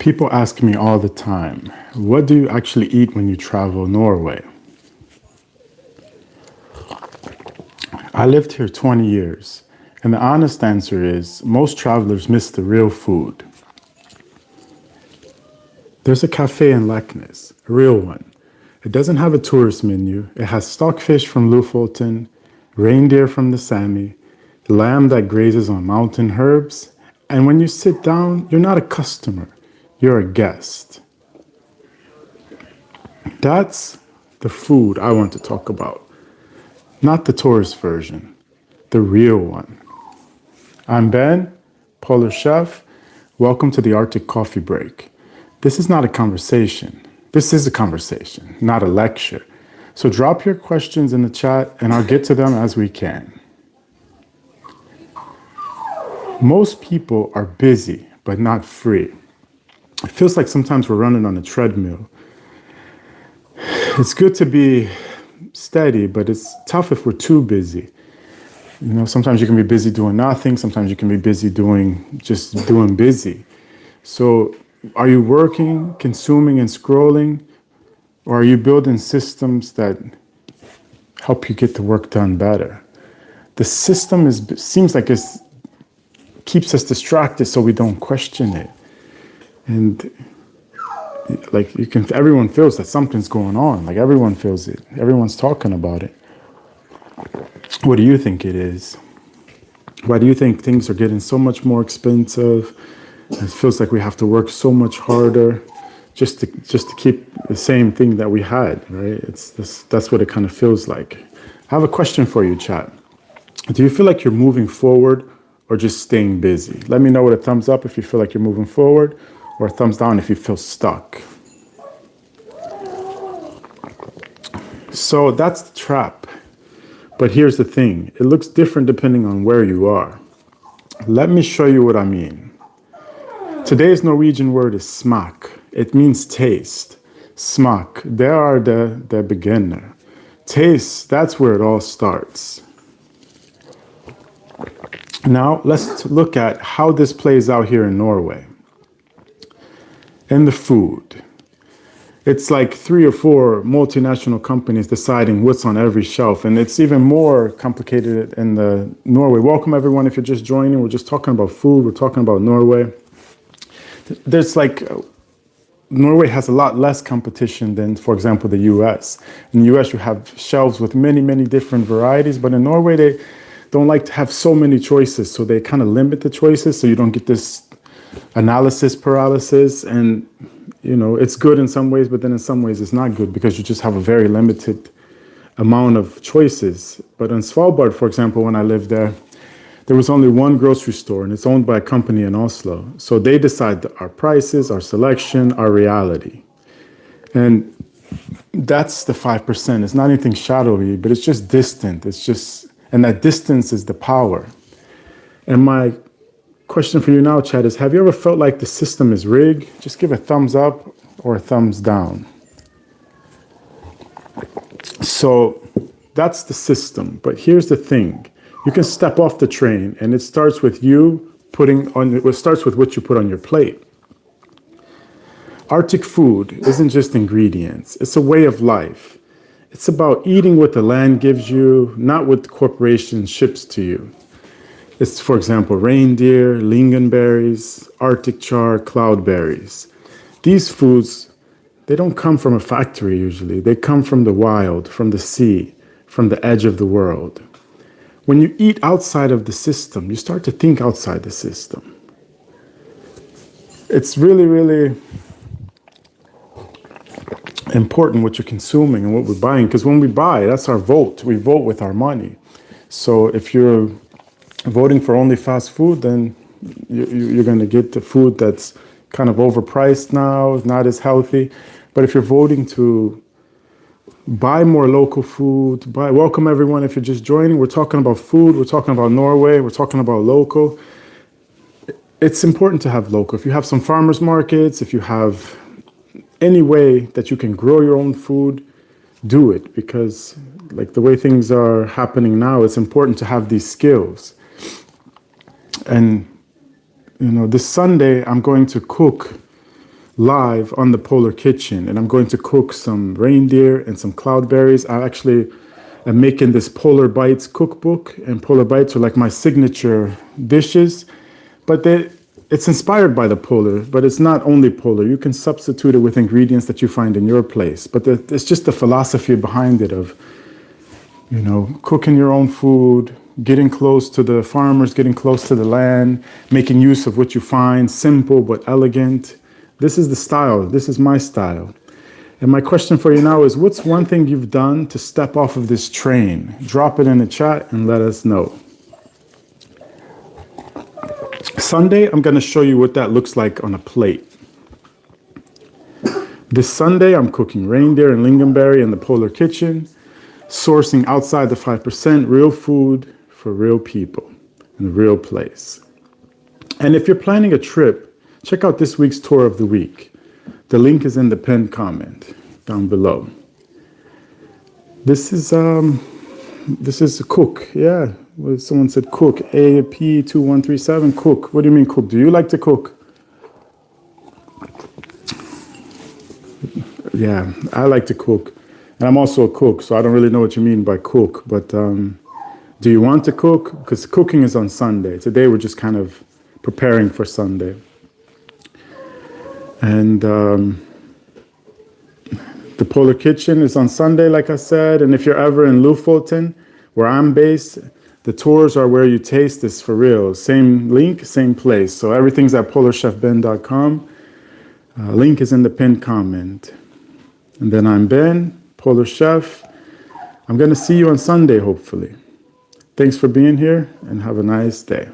People ask me all the time, what do you actually eat when you travel Norway? I lived here 20 years, and the honest answer is most travelers miss the real food. There's a cafe in Leknes, a real one. It doesn't have a tourist menu. It has stockfish from Lofoten, reindeer from the Sami, lamb that grazes on mountain herbs, and when you sit down, you're not a customer, you're a guest. That's the food I want to talk about, not the tourist version, the real one. I'm Ben, Polar Chef. Welcome to the Arctic Coffee Break. This is not a conversation. This is a conversation, not a lecture. So drop your questions in the chat and I'll get to them as we can. Most people are busy, but not free. It feels like sometimes we're running on a treadmill. It's good to be steady, but it's tough if we're too busy. You know, sometimes you can be busy doing nothing. Sometimes you can be busy doing busy. So are you working, consuming, and scrolling? Or are you building systems that help you get the work done better? The system seems like it keeps us distracted so we don't question it. And like everyone feels that something's going on. Like everyone feels it. Everyone's talking about it. What do you think it is? Why do you think things are getting so much more expensive? It feels like we have to work so much harder just to keep the same thing that we had, right? That's what it kind of feels like. I have a question for you, chat. Do you feel like you're moving forward or just staying busy? Let me know with a thumbs up if you feel like you're moving forward, or a thumbs down if you feel stuck. So that's the trap. But here's the thing. It looks different depending on where you are. Let me show you what I mean. Today's Norwegian word is smak. It means taste. Smak, they are the beginner. Taste, that's where it all starts. Now, let's look at how this plays out here in Norway. In the food, it's like 3 or 4 multinational companies deciding what's on every shelf. And it's even more complicated in Norway. Welcome, everyone. If you're just joining, we're just talking about food. We're talking about Norway. Norway has a lot less competition than, for example, the US. In the US, you have shelves with many, many different varieties. But in Norway, they don't like to have so many choices. So they kind of limit the choices so you don't get this analysis paralysis. And, you know, it's good in some ways, but then in some ways it's not good because you just have a very limited amount of choices. But in Svalbard, for example, when I lived there, there was only one grocery store and it's owned by a company in Oslo. So they decide our prices, our selection, our reality. And that's the 5%. It's not anything shadowy, but it's just distant. And that distance is the power. And my question for you now, Chad, is have you ever felt like the system is rigged? Just give a thumbs up or a thumbs down. So that's the system. But here's the thing. You can step off the train and it starts with it starts with what you put on your plate. Arctic food isn't just ingredients. It's a way of life. It's about eating what the land gives you, not what the corporation ships to you. It's, for example, reindeer, lingonberries, Arctic char, cloudberries. These foods, they don't come from a factory usually. They come from the wild, from the sea, from the edge of the world. When you eat outside of the system, you start to think outside the system. It's really, really important what you're consuming and what we're buying, because when we buy, that's our vote. We vote with our money. So if you're voting for only fast food, then you're going to get the food that's kind of overpriced now, not as healthy. But if you're voting to buy more local food, welcome everyone if you're just joining. We're talking about food, we're talking about Norway, we're talking about local. It's important to have local. If you have some farmers markets, if you have any way that you can grow your own food, do it, because like the way things are happening now, it's important to have these skills. And you know, this Sunday I'm going to cook live on the Polar Kitchen, and I'm going to cook some reindeer and some cloudberries. I actually am making this Polar Bites cookbook, and Polar Bites are like my signature dishes, but it's inspired by the polar, but it's not only polar. You can substitute it with ingredients that you find in your place, but it's just the philosophy behind it of, cooking your own food, getting close to the farmers, getting close to the land, making use of what you find, simple but elegant. This is the style. This is my style. And my question for you now is, what's one thing you've done to step off of this train? Drop it in the chat and let us know. Sunday, I'm going to show you what that looks like on a plate. This Sunday, I'm cooking reindeer and lingonberry in the Polar Kitchen, sourcing outside the 5%, real food for real people in a real place. And if you're planning a trip, check out this week's tour of the week. The link is in the pinned comment down below. This is a cook, yeah. Well, someone said cook, AP2137, cook. What do you mean cook? Do you like to cook? Yeah, I like to cook. And I'm also a cook, so I don't really know what you mean by cook. But do you want to cook? Because cooking is on Sunday. Today we're just kind of preparing for Sunday. And the Polar Kitchen is on Sunday, like I said. And if you're ever in Lofoten, where I'm based, the tours are where you taste this for real. Same link, same place. So everything's at polarchefben.com. Link is in the pinned comment. And then I'm Ben, Polar Chef. I'm going to see you on Sunday, hopefully. Thanks for being here, and have a nice day.